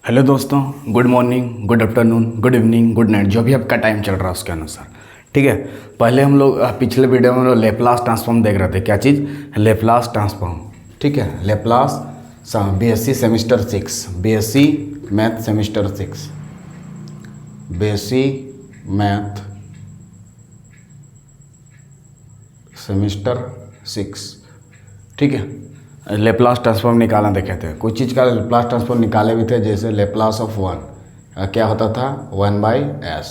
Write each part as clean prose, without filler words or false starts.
Hello दोस्तों, good morning, good afternoon, good evening, good night, जो भी आपका टाइम चल रहा है उसके अनुसार। ठीक है। पहले हम लोग पिछले वीडियो में हम लोग लेप्लास ट्रांसफॉर्म देख रहे थे। क्या चीज़? Laplace transform. ठीक है। Laplace BSc semester 6, BSc math semester 6, BSc math semester 6। ठीक है। लेप्लास ट्रांसफॉर्म निकालना देखे थे। कोई चीज़ का लेप्लास ट्रांसफॉर्म निकाले भी थे, जैसे लेप्लास ऑफ 1 क्या होता था 1/s।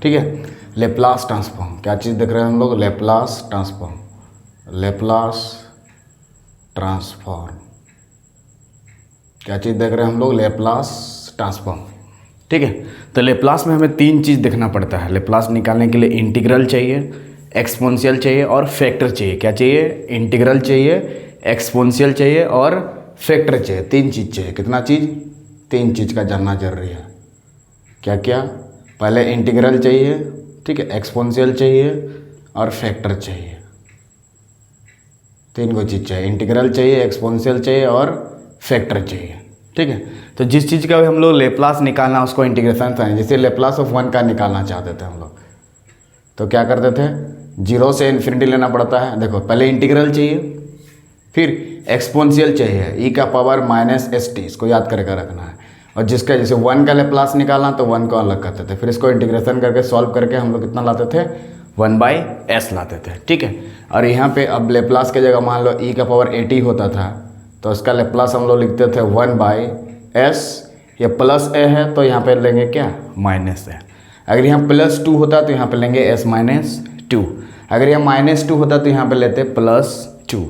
ठीक है। लेप्लास ट्रांसफॉर्म क्या चीज़ देख रहे हैं हम लोग? लेप्लास ट्रांसफॉर्म, लेप्लास ट्रांसफॉर्म क्या चीज़ देख रहे हैं हम लोग? Laplace transform. ठीक है। तो लेप्लास में हमें 3 चीज़ देखना पड़ता है। लेप्लास निकालने के लिए इंटीग्रल चाहिए, एक्सपोनेंशियल चाहिए और फैक्टर चाहिए। क्या चाहिए? इंटीग्रल चाहिए, एक्सपोनेंशियल चाहिए और फैक्टर चाहिए। 3 चीज़ चाहिए। कितना चीज़? 3 चीज़ का जानना जरूरी है। क्या क्या? पहले इंटीग्रल चाहिए, ठीक है, एक्सपोनेंशियल चाहिए और फैक्टर चाहिए। 3 को चीज़ चाहिए, इंटीग्रल चाहिए, एक्सपोनेंशियल चाहिए और फैक्टर चाहिए। ठीक है। तो जिस चीज़ का भी हम लोग लेप्लास निकालना उसको इंटीग्रेशन था। जैसे लेप्लास ऑफ 1 का निकालना चाहते थे हम लोग, तो क्या करते थे? 0 से इन्फिनिटी लेना पड़ता है। देखो, पहले इंटीग्रल चाहिए, फिर एक्सपोनेंशियल चाहिए e⁻⁻st, इसको याद करके रखना है। और जिसका जैसे 1 का लेप्लास निकालना तो 1 को अलग करते थे, फिर इसको इंटीग्रेशन करके सॉल्व करके हम लोग कितना लाते थे? 1/s लाते थे। ठीक है। और यहाँ पे अब लेप्लास की जगह मान लो e⁻at होता था, तो इसका लेप्लास हम लोग लिखते थे 1/s। ये प्लस a है तो यहाँ पे लेंगे क्या? -a। अगर यहाँ +2 होता तो यहाँ पे लेंगे s-2। अगर यहाँ -2 होता तो यहाँ पे लेते +2।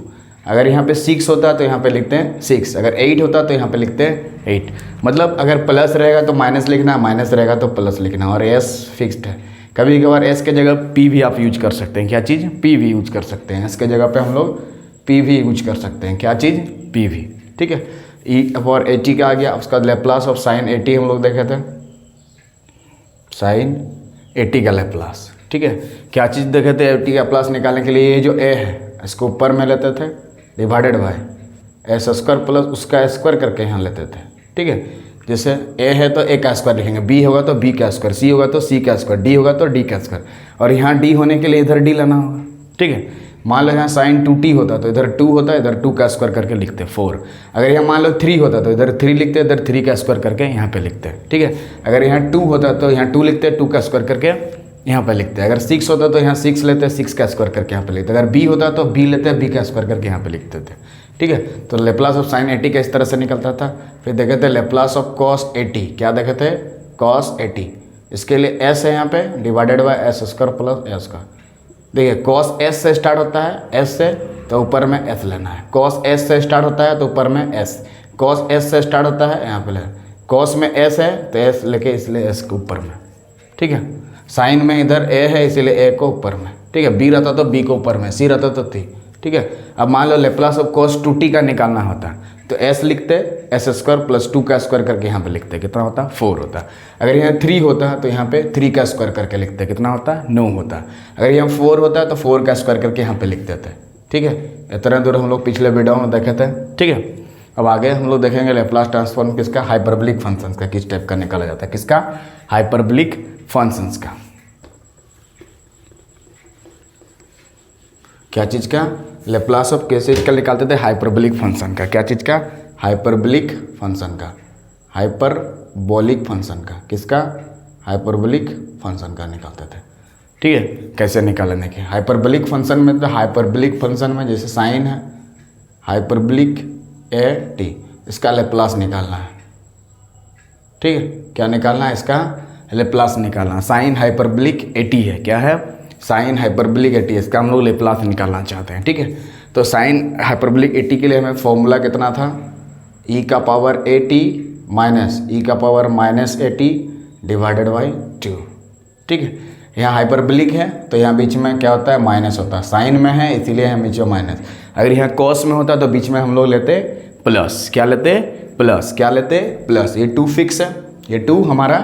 अगर यहाँ पे 6 होता तो यहाँ पे लिखते हैं 6। अगर 8 होता तो यहाँ पे लिखते हैं 8। मतलब अगर प्लस रहेगा तो माइनस लिखना, माइनस रहेगा तो प्लस लिखना, और s फिक्स्ड है। कभी कभार s के जगह p भी आप यूज कर सकते हैं। क्या चीज़? p भी यूज कर सकते हैं। इसके जगह पे हम लोग p भी यूज कर सकते हैं। क्या चीज़? p भी। ठीक है। e⁻at का आ गया। उसका लेप्लास ऑफ sin 80 हम लोग देखे थे, sin 80 का लेप्लास। ठीक है। क्या चीज़ देखे थे? 80 का प्लस निकालने के लिए ये जो a है इसको ऊपर में लेते थे, डिवाइडेड बाय s² प्लस उसका स्क्वायर करके यहाँ लेते थे। ठीक है। जैसे a है तो a का स्क्वायर लिखेंगे, b होगा तो b का स्क्वायर, c होगा तो c का स्क्वायर, d होगा तो d का स्क्वायर, और यहाँ d होने के लिए इधर d लाना होगा। ठीक है। मान लो यहाँ sin 2t होता तो इधर 2 होता, इधर 2 का स्क्वायर करके लिखते 4। अगर यहाँ मान लो 3 होता तो इधर 3 लिखते, इधर 3 का स्क्वायर करके यहाँ पे लिखते। ठीक है। अगर यहाँ 2 होता तो यहाँ 2 लिखते, 2 का स्क्वायर करके यहाँ पे लिखते हैं। अगर 6 होता तो यहाँ 6 लेते, 6 का स्क्वायर करके यहाँ पे लिखते। अगर b होता तो b लेते, b का स्क्वायर करके यहाँ पे लिखते थे। ठीक है। तो लेप्लास ऑफ sin 80 का इस तरह से निकलता था। फिर देखे थे लेप्लास ऑफ cos 80। क्या देखे थे? cos 80। इसके लिए s है यहाँ पे, divided by s² plus s का। देखिए, cos s से स्टार्ट होता है, s से, तो ऊपर में s लेना है। cos s से स्टार्ट होता है तो ऊपर में s। cos s से स्टार्ट होता है, यहाँ पे ले। cos में s है तो s लेके इसलिए s के ऊपर में। ठीक है। साइन में इधर a है इसीलिए a को ऊपर में। ठीक है। b रहता तो b को ऊपर में, c रहता तो t। ठीक है। अब मान लो लेप्लास ऑफ cos 2t का निकालना होता तो s लिखते, s² प्लस 2 का स्क्वायर करके यहाँ पे लिखते, कितना होता? 4 होता। अगर यहाँ 3 होता तो यहाँ पे 3 का स्क्वायर करके लिखते, कितना होता? 9 होता। अगर यहाँ 4 होता तो 4 का स्क्वायर करके यहाँ पे लिखते थे। ठीक है। इतना दूर हम लोग पिछले वीडियो में देखे थे। ठीक है। अब आगे हम लोग देखेंगे लेप्लास ट्रांसफॉर्म किसका? हाइपरबोलिक फंक्शंस का। किस टाइप का निकाला जाता है? किसका? हाइपरबोलिक फंक्शंस का। क्या चीज़ का? लेप्लास ऑफ किस चीज़ का निकालते थे? हाइपरबोलिक फंक्शन का। क्या चीज़ का? हाइपरबोलिक फंक्शन का। हाइपरबोलिक फंक्शन का। किसका? हाइपरबोलिक फंक्शन का निकालते थे। ठीक है। कैसे निकालने के? हाइपरबोलिक फंक्शन में, तो हाइपरबोलिक फंक्शन में जैसे साइन है, हाइपरबोलिक at, इसका लेप्लास निकालना है। ठीक है। क्या निकालना है? इसका लेप्लास निकालना। साइन हाइपरबोलिक 80 है। क्या है? साइन हाइपरबोलिक 80, इसका हम लोग लेप्लास निकालना चाहते हैं। ठीक है। तो साइन हाइपरबोलिक 80 के लिए हमें फॉर्मूला कितना था? e⁻at minus e⁻−80 divided by 2। ठीक है। यहाँ हाइपरबोलिक है तो यहाँ बीच में क्या होता है? माइनस होता है। साइन में है इसीलिए यहाँ बीच में माइनस। अगर यहाँ कॉस में होता तो बीच में हम लोग लेते प्लस। क्या लेते? प्लस। क्या लेते? प्लस। ये 2 फिक्स है, ये 2 हमारा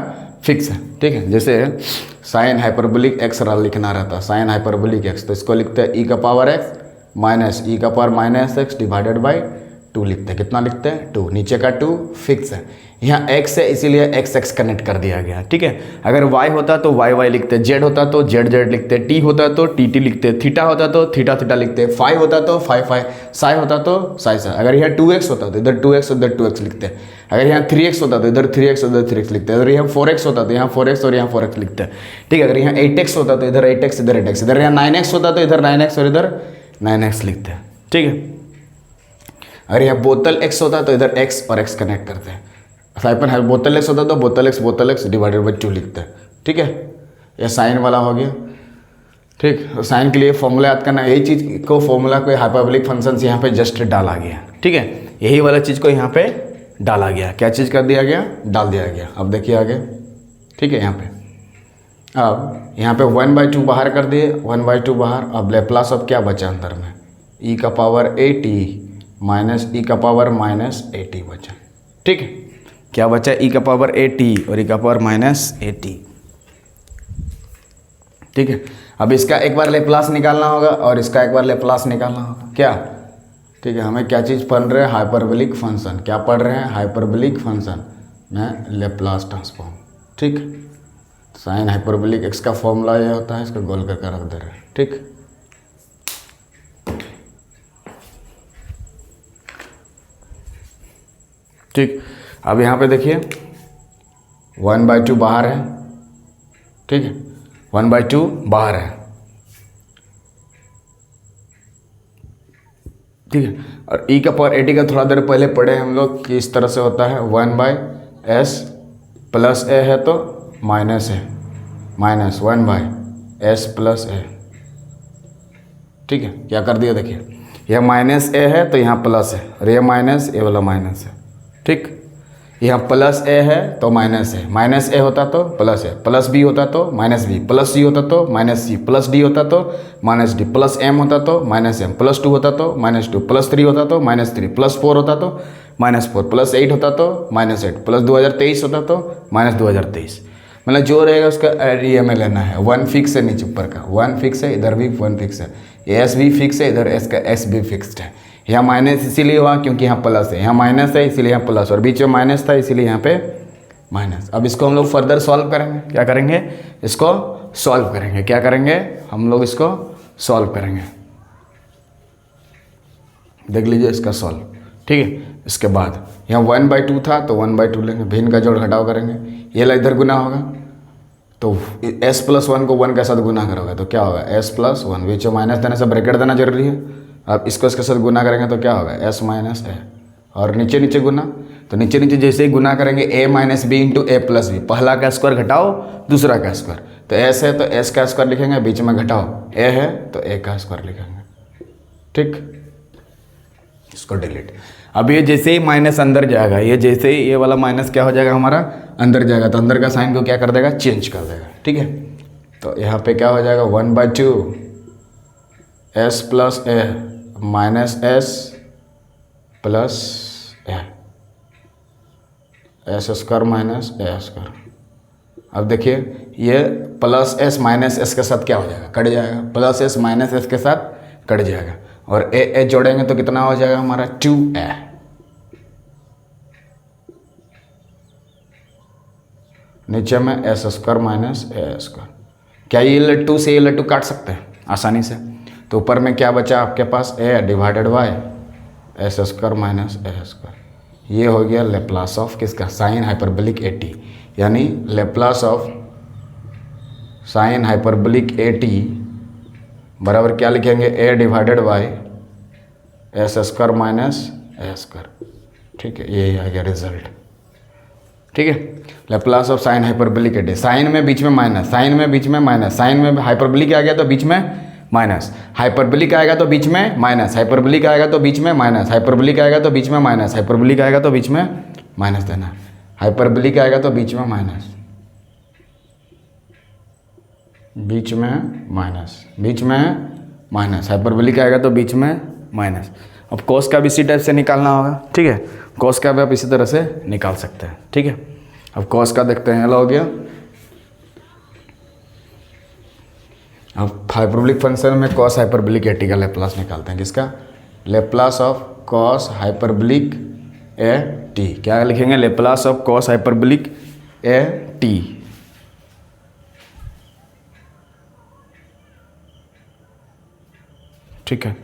फिक्स है। ठीक है। जैसे साइन हाइपरबोलिक x लिखना रहता है, साइन हाइपरबोलिक x, तो इसको लिखते हैं e⁻x minus e⁻−x divided by 2 लिखते हैं। कितना लिखते हैं? 2। नीचे का 2 फिक्स है। यहाँ x है इसीलिए x x कनेक्ट कर दिया गया, ठीक है। अगर y होता तो y y लिखते, z होता तो z z लिखते, t होता तो t t लिखते, थीटा होता तो थीटा थीटा लिखते, फाई होता तो फाई फाई, साई होता तो साई साई। अगर यहाँ 2x होता तो इधर 2x उधर 2x लिखते, अगर यहाँ 3x होता तो इधर 3x उधर 3x लिखते, अगर यहाँ 4x होता तो यहाँ 4x और यहाँ 4x लिखते, ठीक है। अगर यहाँ 8x होता तो इधर 8x इधर 8x, इधर यहाँ 9x होता तो इधर 9x और इधर 9x लिखते हैं, ठीक है। अगर यहाँ बोतल x होता तो इधर x और x कनेक्ट करते हैं, साइपन है बोतल x होता तो बोतल x डिवाइडेड बाई 2 लिखते हैं, ठीक है। ये साइन वाला हो गया, ठीक। साइन के लिए फॉर्मूला याद करना, यही चीज़ को फॉर्मूला को हाइपरबोलिक फंक्शन यहाँ पे जस्ट डाला गया, ठीक है। यही वाला चीज़ को यहाँ पे डाला गया, क्या चीज़ कर दिया गया, डाल दिया गया। अब देखिए आगे, ठीक है। यहाँ पे अब यहाँ पे 1/2 बाहर कर दिए, 1/2 बाहर। अब लेप्लास ऑफ क्या बचा अंदर में, e का पावर at माइनस e का पावर माइनस at बचा, ठीक है। क्या बचा, e का पावर at और e का पावर माइनस at, ठीक है। अब इसका एक बार लेप्लास निकालना होगा और इसका एक बार लेप्लास निकालना होगा, क्या, ठीक है। हमें क्या चीज़ पढ़ रहे हैं, हाइपरबोलिक फंक्शन। क्या पढ़ रहे हैं, हाइपरबोलिक फंक्शन में लेप्लास ट्रांसफॉर्म, ठीक। साइन हाइपरबोलिक एक्स का फॉर्मूला ये होता है, इसको गोल करके रख दे रहे हैं, ठीक। ठीक, अब यहाँ पे देखिए 1/2 बाहर है, ठीक है, 1/2 बाहर है, ठीक है। और e का पावर at का थोड़ा देर पहले पढ़े हम लोग कि इस तरह से होता है, 1/s प्लस a है तो माइनस है, माइनस 1/s प्लस a, ठीक है। क्या कर दिया, देखिए यह माइनस a है तो यहाँ प्लस है, और यह माइनस a वाला माइनस है, ठीक। यहाँ प्लस a है तो माइनस है, माइनस a होता तो प्लस है, प्लस b होता तो माइनस b, प्लस c होता तो माइनस c, प्लस d होता तो माइनस d, प्लस m होता तो माइनस m, प्लस 2 होता तो माइनस 2, प्लस 3 होता तो माइनस 3, प्लस 4 होता तो माइनस 4, प्लस 8 होता तो माइनस 8, प्लस 2023 होता तो माइनस 2023। मतलब जो रहेगा उसका एरिया में लेना है। 1 फिक्स है नीचे ऊपर का, 1 फिक्स है, इधर भी 1 फिक्स है, एस भी फिक्स है, इधर एस का एस भी फिक्स्ड है। यहाँ माइनस इसीलिए हुआ क्योंकि यहाँ प्लस है, यहाँ माइनस है इसीलिए यहाँ प्लस, और बीच में माइनस था इसीलिए यहाँ पे माइनस। अब इसको हम लोग फर्दर सॉल्व करेंगे, क्या करेंगे, इसको सॉल्व करेंगे, क्या करेंगे, हम लोग इसको सॉल्व करेंगे। देख लीजिए इसका सॉल्व, ठीक है। इसके बाद यहाँ 1/2 था तो 1/2 लेंगे, भिन्न का जोड़ घटाव करेंगे, ये ला इधर गुना होगा तो s + 1 को 1 के साथ गुना करोगे तो क्या होगा, s + 1, बीच में माइनस देने से ब्रैकेट देना जरूरी है। अब इसको इसके साथ गुना करेंगे तो क्या होगा, s - a, और नीचे नीचे गुना, तो नीचे नीचे जैसे ही गुना करेंगे a - b × a + b, पहला का स्क्वायर घटाओ दूसरा का स्क्वायर, तो s है तो s का स्क्वायर लिखेंगे, बीच में घटाओ a है तो a का स्क्वायर लिखेंगे, ठीक। इसको डिलीट। अब ये जैसे ही माइनस अंदर जाएगा, ये जैसे ही ये वाला माइनस क्या हो जाएगा हमारा अंदर जाएगा, तो अंदर का साइन को क्या कर देगा, चेंज कर देगा, ठीक है। तो यहाँ पे क्या हो जाएगा, 1/2 s + a minus s plus a, s² minus a²। अब देखिए ये प्लस s माइनस s के साथ क्या हो जाएगा, कट जाएगा, प्लस s माइनस s के साथ कट जाएगा, और a जोड़ेंगे तो कितना हो जाएगा हमारा 2a, नीचे में s² माइनस a²। क्या ये लट्टू से ये लट्टू काट सकते हैं आसानी से, तो ऊपर में क्या बचा आपके पास, a divided by s² minus a²। ये हो गया लेप्लास ऑफ किसका, साइन हाइपरबोलिक at, यानी Laplace of sine hyperbolic at बराबर क्या लिखेंगे, a divided by s² minus a², ठीक है। ये आ गया रिजल्ट, ठीक है। Laplace of sine hyperbolic at, sine में बीच में माइनस, साइन में बीच में माइनस, साइन में हाइपरबोलिक आ गया तो बीच में माइनस, हाइपरबोलिक आएगा तो बीच में माइनस, हाइपरबोलिक आएगा तो बीच में माइनस, हाइपरबोलिक आएगा तो बीच में माइनस, हाइपरबोलिक आएगा तो बीच में माइनस देना, हाइपरबोलिक आएगा तो बीच में माइनस, बीच में माइनस, बीच में माइनस, हाइपरबोलिक आएगा तो बीच में माइनस। अब कॉस का भी इसी टाइप से निकालना होगा, ठीक है। कॉस का भी आप इसी तरह से निकाल सकते हैं, ठीक है। अब कॉस का देखते हैं, हेलो हो गया। अब हाइपरबोलिक फंक्शन में कॉस हाइपरबोलिक at का लेप्लास निकालते हैं, किसका, Laplace of cos hyperbolic T. क्या लिखेंगे? Laplace of cos hyperbolic A T. ठीक है,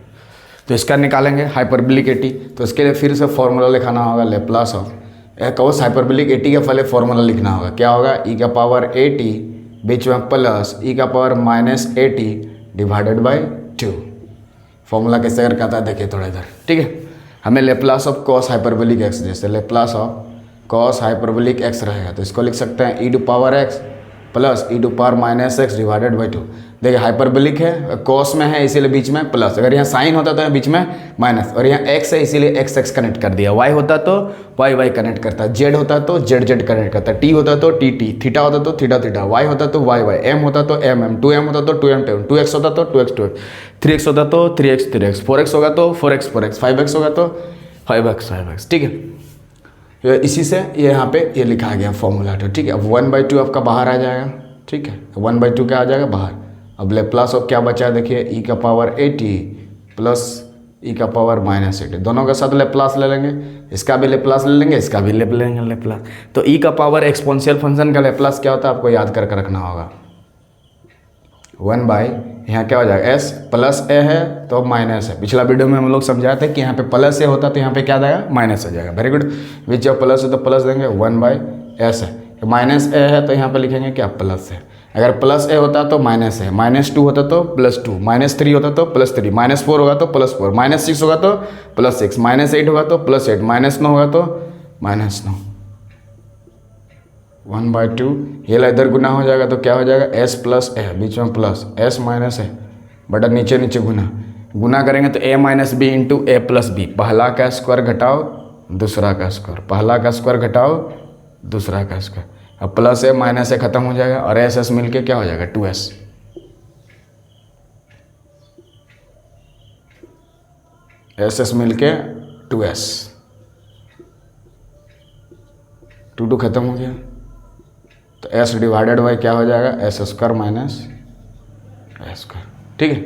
तो इसका निकालेंगे हाइपरबोलिक ए टी। तो इसके लिए फिर से फॉर्मूला लिखाना होगा, Laplace of cos hyperbolic A T का पहले फॉर्मूला लिखना होगा। क्या होगा? ई का पावर ए टी बीच में प्लस ई का power minus A T divided by 2। Formula कैसे करके आता है देखिए थोड़ा इधर। ठीक है, हमें Laplace of cos hyperbolic x, जैसे Laplace of cos hyperbolic x रहेगा तो इसको लिख सकते हैं e to power x plus e to power minus x divided by 2। देखिए हाइपरबोलिक है, कॉस में है इसीलिए बीच में प्लस, अगर यहाँ साइन होता तो बीच में माइनस, और यहाँ एक्स है इसीलिए एक्स एक्स कनेक्ट कर दिया, वाई होता तो वाई वाई कनेक्ट करता, जेड होता तो जेड जेड कनेक्ट करता, टी होता तो टी टी, थीटा होता तो थीटा थीटा, वाई होता तो वाई वाई, एम होता तो एम एम, 2m होता तो 2m 2m, 2x होता तो 2x 2x, 3x होता तो 3x 3x, 4x होगा तो 4x 4x, 5x होगा तो 5x 5x। ठीक है, इसी से ये यहाँ पे ये लिखा गया फॉर्मूला। तो ठीक है, अब 1/2 आपका बाहर आ जाएगा। ठीक है, 1/2 क्या आ जाएगा? बाहर। अब लेप्लास ऑफ क्या बचा है देखिए, ई का पावर ए टी प्लस ई का पावर माइनस ए टी, दोनों का साथ लेप्लास ले लेंगे, इसका भी लेप्लास ले लेंगे, इसका भी ले लेंगे लेप्लास। तो ई का पावर एक्सपोनेंशियल फंक्शन का लेप्लास क्या होता है आपको याद करके रखना होगा, 1 यहाँ क्या हो जाएगा, एस प्लस ए है तो माइनस है। पिछला वीडियो में हम लोग समझाए थे कि यहाँ पे प्लस ए होता तो यहाँ पे क्या जाएगा? माइनस आ जाएगा। वेरी गुड, विच जब प्लस है तो प्लस देंगे, 1/s है, माइनस ए है तो यहाँ पे लिखेंगे क्या? प्लस है। अगर प्लस ए होता तो माइनस है, -2 होता तो +2, -3 होता तो +3, -4 होगा तो +4, -6 होगा तो +6, -8 होगा तो +8, -9 होगा तो -9। 1/2 ये इधर गुना हो जाएगा तो क्या हो जाएगा? s प्लस ए, बीच में प्लस, s माइनस ए बटा नीचे नीचे गुना करेंगे तो a minus B into A plus B, पहला का स्क्वायर घटाओ दूसरा का स्क्वायर, पहला का स्क्वायर घटाओ दूसरा का स्क्वायर। अब प्लस ए माइनस ए खत्म हो जाएगा और एस एस मिल के क्या हो जाएगा? 2s। एस एस मिल के 2s, 2 खत्म हो गया तो s डिवाइडेड बाई क्या हो जाएगा? एस स्क्वायर माइनस ए स्क्वायर। ठीक है,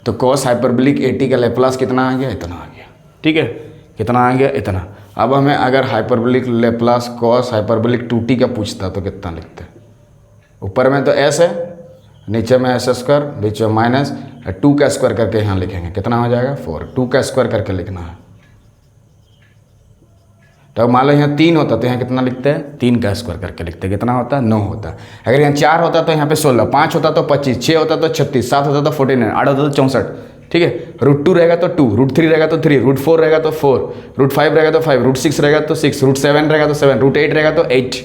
तो कॉस हाइपरबोलिक ए टी का लेप्लास कितना आ गया? इतना आ गया। ठीक है, कितना आ गया? इतना। अब हमें अगर hyperbolic Laplace cos hyperbolic 2t का पूछता तो कितना लिखते? ऊपर में तो s है, नीचे में एस स्क्वायर, बीच में माइनस, 2 का स्क्वायर करके यहाँ लिखेंगे, कितना हो जाएगा? 4, 2 का स्क्वायर करके लिखना है। तो मान लो यहाँ 3 होता तो यहाँ कितना लिखते हैं? 3 का स्क्वायर करके लिखते हैं, कितना होता है? 9 होता है। अगर यहाँ 4 होता तो यहाँ पे 16, 5 होता तो 25, 6 होता तो 36, 7 होता तो 49, 8 होता तो 64। ठीक है, √2 रहेगा तो 2, √3 रहेगा तो 3, √4 रहेगा तो 4, √5 रहेगा तो 5, √6 रहेगा तो 6, √7 रहेगा तो 7, √8 रहेगा तो 8,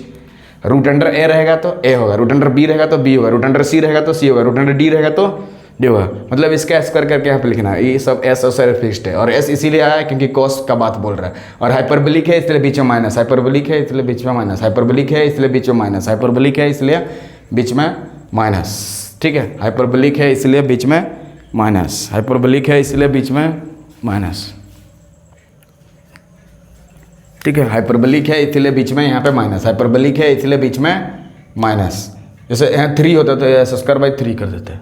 रूट अंडर ए रहेगा तो ए होगा, रूट अंडर बी रहेगा तो बी होगा, रूट अंडर सी रहेगा तो सी होगा, रूट अंडर डी रहेगा तो डी होगा। मतलब इसका स्क्वायर करके यहाँ पे लिखना है। ये सब एस और फिक्स्ड है, और एस इसीलिए आया है क्योंकि कॉस का बात बोल रहा है, और हाइपरबोलिक है इसलिए बीच में माइनस, हाइपरबोलिक है इसलिए बीच में माइनस, हाइपरबोलिक है इसलिए बीच में माइनस, हाइपरबोलिक है इसलिए बीच में माइनस। ठीक है, हाइपरबोलिक है इसलिए बीच में माइनस, हाइपरबोलिक है इसलिए बीच में माइनस। ठीक है, हाइपरबोलिक है इसलिए बीच में यहाँ पे माइनस, हाइपरबोलिक है इसलिए बीच में माइनस। जैसे यहाँ 3 होता तो एस स्क्वायर बाई 3 कर देते हैं,